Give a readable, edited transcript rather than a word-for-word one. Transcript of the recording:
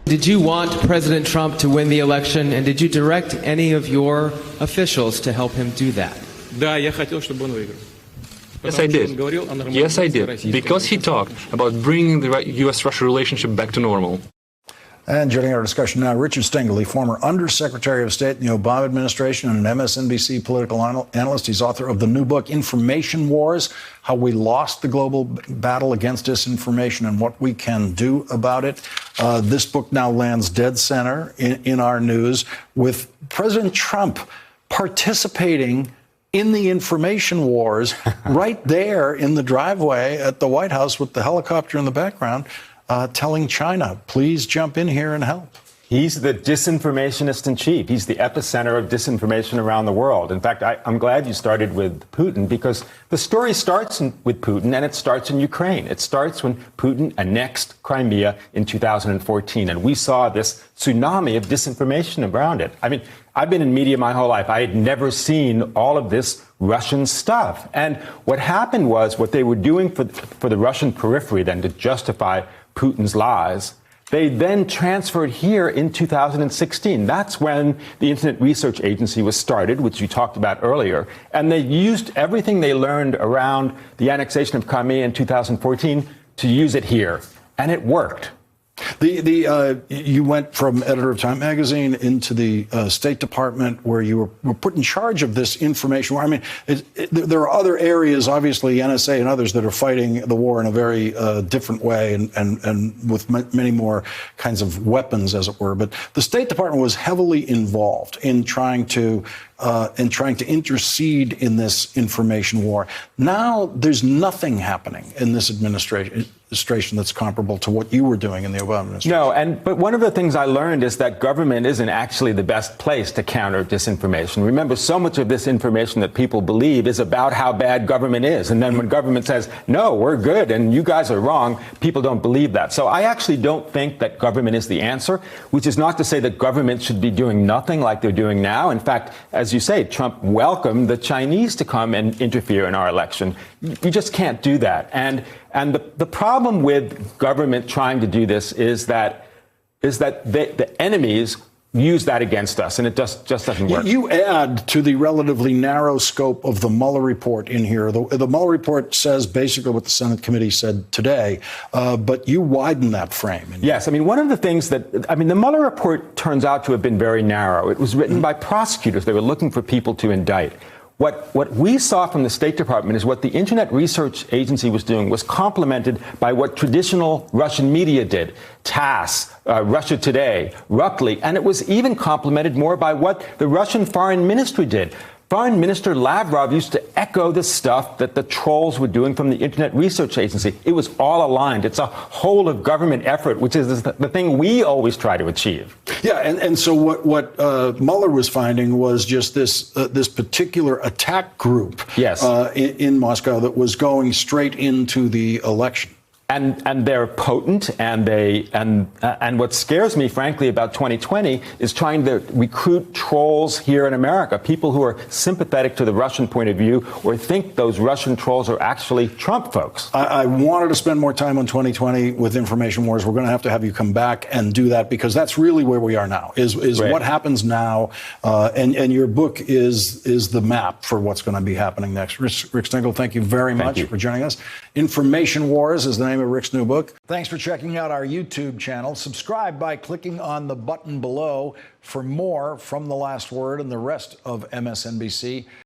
Did you want President Trump to win the election, and did you direct any of your officials to help him do that? Да, я хотел, чтобы он выиграл. Yes, I did. Yes, I did. Because he talked about bringing the U.S.-Russia relationship back to normal. And joining our discussion now, Richard Stingley, former Undersecretary of State in the Obama administration and an MSNBC political analyst. He's author of the new book, Information Wars, How We Lost the Global Battle Against Disinformation and What We Can Do About It. This book now lands dead center in our news with President Trump participating in the information wars right there in the driveway at the White House with the helicopter in the background. Telling China, please jump in here and help. He's the disinformationist in chief. He's the epicenter of disinformation around the world. In fact, I'm glad you started with Putin, because the story starts with Putin, and it starts in Ukraine. It starts when Putin annexed Crimea in 2014, and we saw this tsunami of disinformation around it. I mean, I've been in media my whole life. I had never seen all of this Russian stuff. And what happened was, what they were doing for the Russian periphery then to justify Putin's lies, they then transferred here in 2016. That's when the Internet Research Agency was started, which you talked about earlier. And they used everything they learned around the annexation of Crimea in 2014 to use it here. And it worked. You went from editor of Time magazine into the State Department, where you were put in charge of this information war. I mean, there are other areas, obviously, NSA and others, that are fighting the war in a very different way and with many more kinds of weapons, as it were. But the State Department was heavily involved in trying to intercede in this information war. Now there's nothing happening in this administration that's comparable to what you were doing in the Obama administration. No, but one of the things I learned is that government isn't actually the best place to counter disinformation. Remember, so much of this information that people believe is about how bad government is. And then when government says, no, we're good and you guys are wrong, people don't believe that. So I actually don't think that government is the answer, which is not to say that government should be doing nothing like they're doing now. In fact, as you say, Trump welcomed the Chinese to come and interfere in our election. You just can't do that. And the problem with government trying to do this is that the enemies use that against us, and it just doesn't work. You add to the relatively narrow scope of the Mueller report in here. The Mueller report says basically what the Senate committee said today, but you widen that frame. Yes, I mean, one of the things the Mueller report turns out to have been very narrow. It was written by prosecutors. They were looking for people to indict. What we saw from the State Department is what the Internet Research Agency was doing was complemented by what traditional Russian media did. TASS, Russia Today, Rukli, and it was even complemented more by what the Russian Foreign Ministry did. Foreign Minister Lavrov used to echo the stuff that the trolls were doing from the Internet Research Agency. It was all aligned. It's a whole of government effort, which is the thing we always try to achieve. Yeah, and so what Mueller was finding was just this particular attack group in Moscow that was going straight into the election. And they're potent, and what scares me, frankly, about 2020 is trying to recruit trolls here in America, people who are sympathetic to the Russian point of view or think those Russian trolls are actually Trump folks. I wanted to spend more time on 2020 with Information Wars. We're going to have you come back and do that, because that's really where we are now, is right. What happens now, and your book is the map for what's going to be happening next. Rick Stingley, thank you very much for joining us. Information Wars is the name of Rick's new book. Thanks for checking out our YouTube channel. Subscribe by clicking on the button below for more from The Last Word and the rest of MSNBC.